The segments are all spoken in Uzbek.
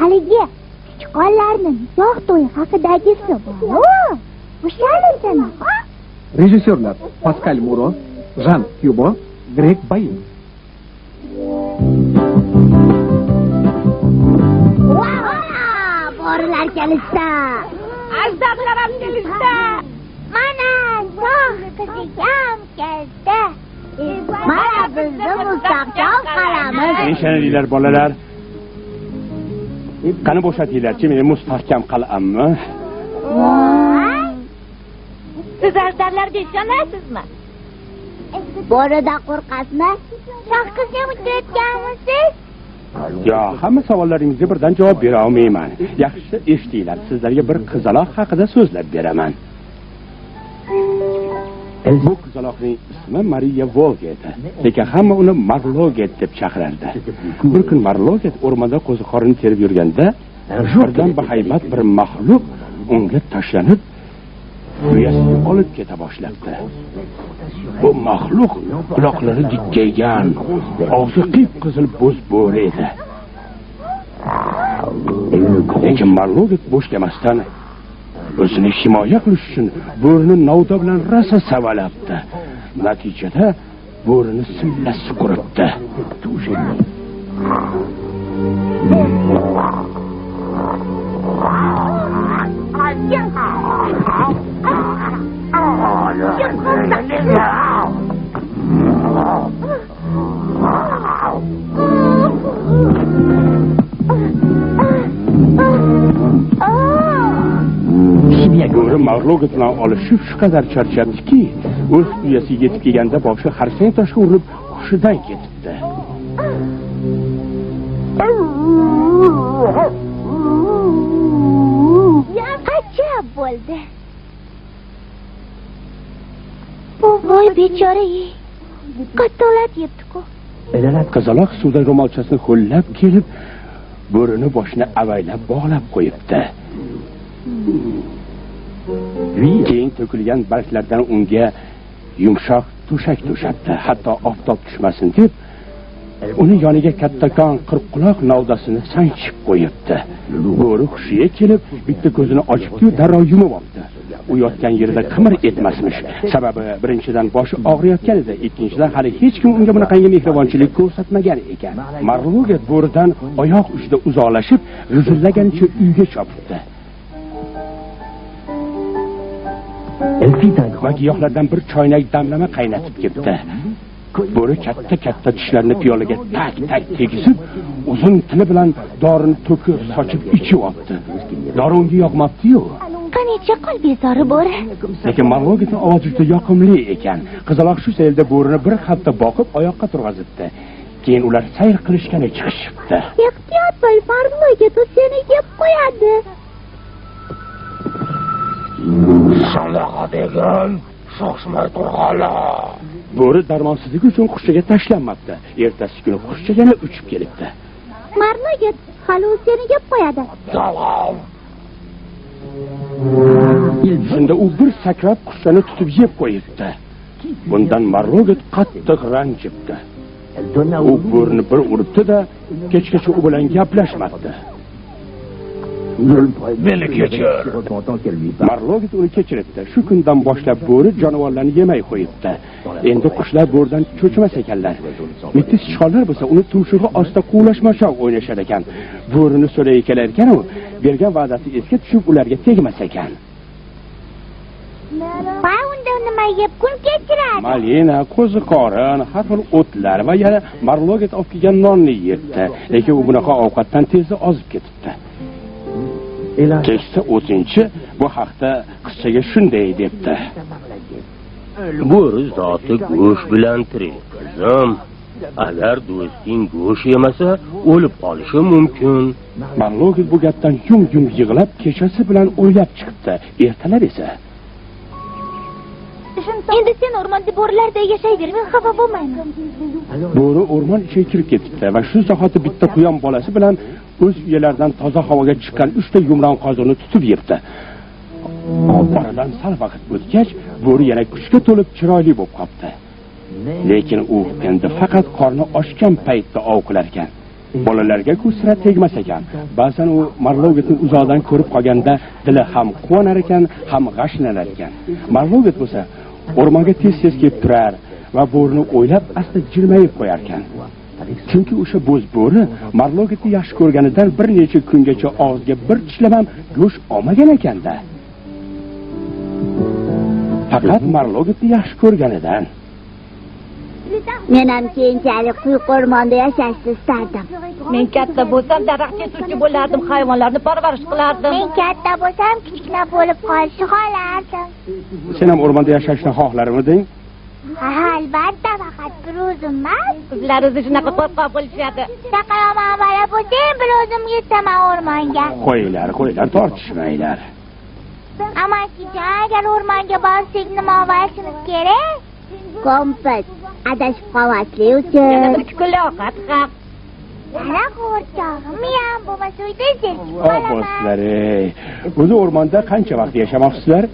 haligi sichqonlarning nikoh to'yi haqidagisi bor. O'shalardan. Rejissyorlar Pascal Muro, Jean Cubo, Greg Bain. Borilar kelishdi. Ajdodlar kelishdi. Mana qizigan keldi. Mana bizni mustaqil qalamiz. Nishonlilar bolalar. Qani bo'shatinglar-chi, meni mustahkam qalammi? Siz ajdodlarga ishonasizmi? Boridan qo'rqasizmi? Shoh qizga uchrayotganmisiz? Yo, hamma savollaringizga birdan javob bera olmayman. Yaxshisi eshitinglar, sizlarga bir qizaloq haqida so'zlab beraman. Bu qizaloqning ismi Mariya Volget, lekin hamma uni Marloget deb chaqirardi. Bir kun Marloget o'rmonda qo'ziqorin terib yurganda, birdan bahaybat bir maxluq unga tashlanib, uyasiga olib keta boshlabdi. Bu maxluq quloqlari dikkaygan, og'zi qip-qizil bo'z bo'ri edi. Lekin Marloget bo'sh demasdan o'zini himoya qilish uchun bo'rini novda bilan rosa savalabdi. Natijada bo'rini sillasi quribdi. Bo'ri Marloget bilan olishib shu qadar charchabdiki, o'z uyasiga yetib kelganda boshi harsang toshga urilib hushidan ketibdi. Ajab bo'ldi. Voy bechora-ey. Qattiqlat yebdi-ku. Qizaloq suvda ro'molchasini ho'llab kelib, bo'rini boshini avaylab bog'lab qo'yibdi. Keyin to'kilgan barglardan unga yumshoq to'shak to'shabdi. Hatto oftob tushmasin deb, uni yoniga kattakon qirqquloq novdasini sanchib qo'yibdi. Bo'ri hushiga kelib, bitta ko'zini ochib-yu darrov yumib oldi. U yotgan yerida qimir etmasmish. Sababi birinchidan boshi og'riyotgan edi, ikkinchidan hali hech kim unga bunaqangi mehribonchilik ko'rsatmagan ekan. Marloget bo'ridan oyoq uchida uzoqlashib, g'izillaganicha uyga chopibdi. Va giyohlardan bir choynak damlama qaynatib ketdi. Bo'ri katta tishlarini piyolaga tak tegizib, uzun tili bilan dorini to'kib sochib ichib oldi. Dori unga yoqmabdi-yu. Qanicha qol bezori bo'ri. Lekin Marlogetning ovozi juda yoqimli ekan. Qizaloq shu saylda bo'rini bir hafta boqib oyoqqa turg'azibdi. Keyin ular sayr qilishgani chiqishibdi. Ehtiyot bo'l, Marloget seni yeb qo'yadi. Sanaqa degan, shoshmay turg'anlar. Bo'ri darmonsizligi uchun qushchaga tashlanmabdi. Ertasi kuni qushcha yana uchib kelibdi. Marloget hali seni yeb qo'yadi. Tamam. Shunda u bir sakrab qushchani tutib yeb qo'yibdi. Bundan Marloget qattiq ranjibdi. U bo'rini bir uribdi-da, kechgacha u bilan gaplashmadi. Meni kechir. Marloget uni kechiribdi. Shu kundan boshlab bo'ri jonivorlarni yemay qo'yibdi. Endi qushlar bo'ridan cho'chimas ekanlar. Mitti sichqonlar bo'lsa uni tumshug'i ostida quvlashmashoq o'ynashar ekan. Bo'rini so'ray kelar ekan-u, bergan va'dasi esga tushib ularga tegmas ekan. Va unda nima yeb kun kechiradi? Malina, qo'ziqorin, har xil o'tlar va yana Marloget olib kelgan nonni yebdi. Lekin u bunaqa ovqatdan tezda ozib ketibdi. Kechsa o'zinchi bu haqda qizchaga shunday debdi. Bo'ri zoti go'sht bilan tirik, qizim. Agar do'sting go'sht yemasa, o'lib qolishi mumkin. Marloget bu gapdan yum yig'lab, kechasi bilan o'ylab chiqibdi. Ertalab esa endi sen o'rmonda bo'rilarda yashaydir, men xafa bo'lmayman. Bo'ri o'rmon ichiga kirib ketibdi va shu zahoti bitta quyon bolasi bilan o'z uyalaridan toza havoga chiqqan 3 ta yumron qoziqni tutib yebdi. Oradan sal vaqt o'tgach, bo'ri yana kuchga to'lib chiroyli bo'lib qoldi. Lekin u endi faqat qorni ochgan paytda ov qilar ekan. Bolalarga ku sira tegmas ekan. Ba'zan u Marlovetni uzoqdan ko'rib qolganda dili ham quvonar ekan, ham g'ashlanar ekan. Marlovet bo'lsa o'rmonga tez-tez kelib turar va bo'rini o'ylab asta jilmayib qo'yar ekan. Chunki o'sha bo'z bo'ri Marlovetni yaxshi ko'rganidan bir necha kungacha og'ziga bir tishlab ham go'sht olmagan ekanda. Faqat Marlovetni yaxshi ko'rganidan. Men ham keyinchalik quyuq o'rmonda yashashni istardim. Men katta bo'lsam daraxt kesuvchi bo'lardim, hayvonlarni parvarish qilardim. Men katta bo'lsam kichkina bo'lib qolishni xohlardim. Sen ham o'rmonda yashashni xohlarmiding? Ha, albatta, faqat bir o'zim emas. Sizlar o'zi shunaqa qo'rqoq bo'lishadi. Chaqiraman bola bo'lsam bir o'zim yetaman o'rmonga. Qo'yinglar, tortishmanglar. Amakijon, agar o'rmonga borsak nima olishimiz kerak? Kompot, adashib qolmaslik uchun. Yana bir kunli ovqat ham. Yana qo'rqog'im ham bo'lmasa uyda zerikib Opaslar, o'zi o'rmonda qancha vaqt yashamoqsizlar?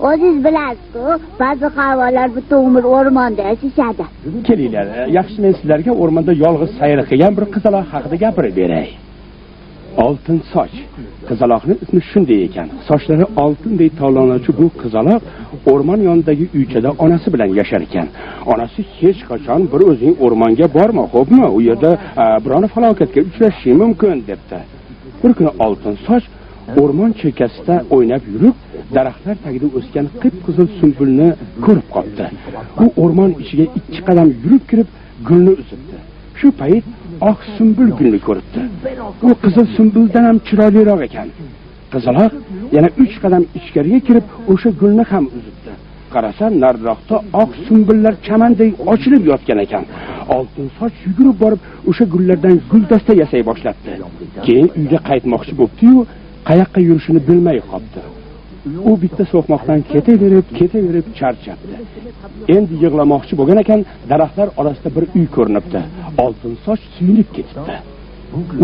O'zingiz bilasiz-ku, ba'zi hayvonlar butun umr o'rmonda yashashadi. Kelinglar, yaxshi men sizlarga o'rmonda yolg'iz sayr qilgan bir qizaloq haqida gapirib beray. Oltin soch. Qizaloqning ismi shunday ekan. Sochlari oltinday tovlanuvchi bu qizaloq o'rmon yonidagi uychada onasi bilan yashar ekan. Onasi hech qachon bir o'zing o'rmonga borma, xo'pmi? U yerda biron falokatga uchrashish mumkin debdi. Bir kuni oltin soch o'rmon chekkasida o'ynab yurib, daraxtlar tagida o'sgan qip-qizil sumbulni ko'rib qoldi. U o'rmon ichiga 2 qadam yurib kirib, gulni uzibdi. Shu payt oq sumbul gulni ko'ribdi. U qizil sumbuldan ham chiroyliroq ekan. Qizaloq yana 3 qadam ichkariga kirib, o'sha gulni ham uzibdi. Qarasa, nariroqda oq sumbullar chamanday ochilib yotgan ekan. Oltin soch yugurib borib, o'sha gullardan guldasta yasay boshladi. Keyin uyga qaytmoqchi bo'ldi-yu, qayoqqa yurishini bilmay qoldi. U bitta so'qmoqdan ketaverib charchabdi. Endi yig'lamoqchi bo'lgan ekan, daraxtlar orasida bir uy ko'rinibdi. Oltin soch suyunib ketibdi.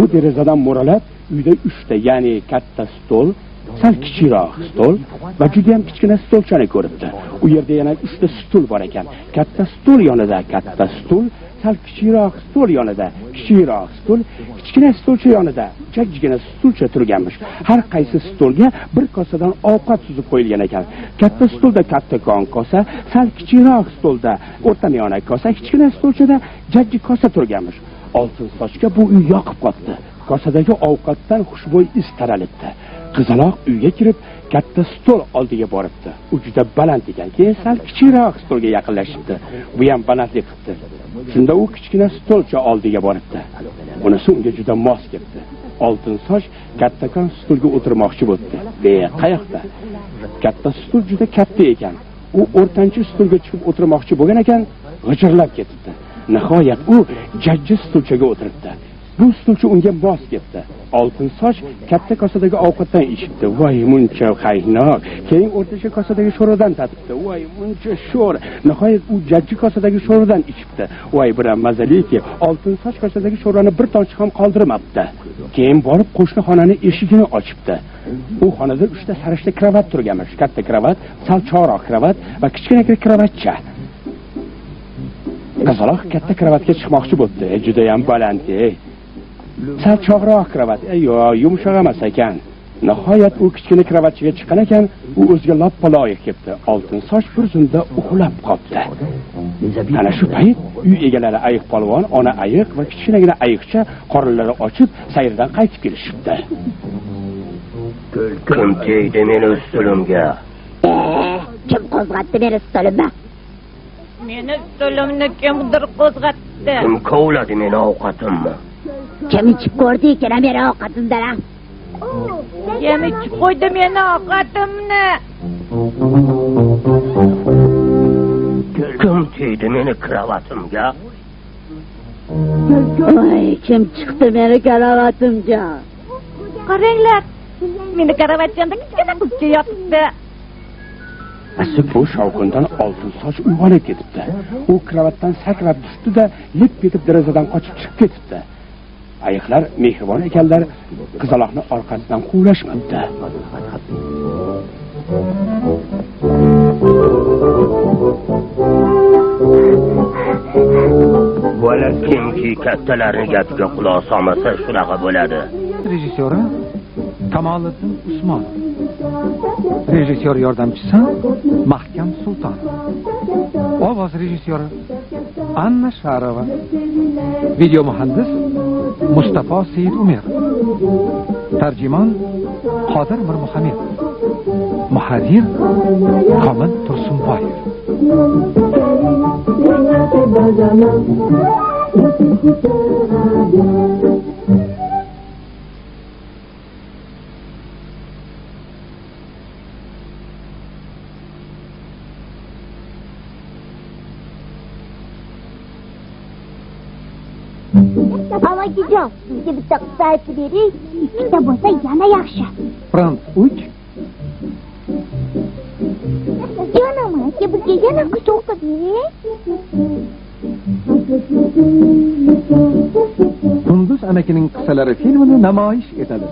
U derazadan mo'ralab, uyda 3 ta, ya'ni katta stol, sal kichikroq stol va juda ham kichkina stolchani ko'ribdi. U yerda yana 3 ta stul bor ekan. Katta stol yonida katta stul, sal kichikroq stol yonida kichikroq stul, kichkina stolcha yonida jajjigina stulcha turganmish. Har qaysi stolga bir kosadan ovqat suzib qo'yilgan ekan. Katta stolda kattakon kosa, sal kichikroq stolda o'rtamiyona kosa, kichkina stolchada jajji kosa turganmish. Oltin sochga bu uy yoqib qoldi. Kosadagi ovqatdan xushbo'y is taralibdi. Qizaloq uyga kirib, katta stol oldiga boribdi. U juda baland ekan. Keyin sal kichikroq stolga yaqinlashibdi. Bu ham balandlik qildi. Shunda u kichkina stolcha oldiga boribdi. Bunisi unga juda mos keldi. Oltin soch kattakon stolga o'tirmoqchi bo'ldi. Qayoqda? Katta stol juda katta ekan. U o'rtanchi stolga chiqib o'tirmoqchi bo'lgan ekan, g'ijirlab ketdi. Nihoyat u jajji stolchaga o'tiribdi. Bu stolcha unga mos ketdi. Oltin soch katta kosadagi ovqatdan ichibdi. Voy, muncha qaynoq. Keyin o'rtacha kosadagi sho'rvadan tatibdi. Voy, muncha sho'r. Nihoyat u jajji kosadagi sho'rvadan ichibdi. Voy, biram mazaliki. Oltin soch kosadagi sho'rvani bir tomchi ham qoldirmabdi. Keyin borib qo'shni xonaning eshigini ochibdi. U xonada 3 ta sarishta kravat turganmish. Katta kravat, sal cho'roq kravat va kichkina kravatcha. Qizaloq katta kravatga chiqmoqchi bo'ldi. Juda ham baland. Sal cho'roq kravat. Yumshoq emas ekan. Nihoyat u kichkina kravatchiga chiqqan ekan, u o'ziga lop-paloyiq ketdi. Oltin soch bir zumda uxlab qoldi. Ana shu payt uy egalari ayiq polvon, ona ayiq va kichkinagina ayiqcha qorinlari ochib, sayrdan qaytib kelishibdi. Kim tegdi meni ustulimga? Kim qo'zg'atdi meni ustulimga? Meni ustulimni kimdir qo'zg'atdi. Kim kovladi meni ovqatimni? Kim ichib ko'rdi ekan meni ovqatimdan? Kim ichib qo'ydi meni ovqatimni? Kim tegdi meni kravatimga? Voy, kim chiqdi meni kravatimga? Qaranglar, meni kravatchamda kichkina qizcha yotibdi. Asib bu shovqindan oltin soch uyg'onib ketibdi. U kravatdan sakrab tushdi-da, lip etib derazadan qochib chiqib ketibdi. Ayiqlar mehribon ekanlar, qizaloqni orqasidan quvlashmabdi. Voy mana kimki kattalarning gapiga quloq solmasa shunaqa bo'ladi. Rejissyori Kamoliddin Usmonov. Rejissyor yordamchisi Mahkam Sultonov. Ovoz rejissyori Anna Sharova. Video muhandis Mustafa Seyid Umer. Tarjimon Qodir Mirmuhammad. Muharrir Komil Tursunboyev. Amakijon, bizga bitta qissa aytib bering. Ikkita bo'lsa yana yaxshi. Frans 3. Yana aka, bizga yana qissa o'qib bering. Kunduz amakining qissalari filmini namoyish etadi.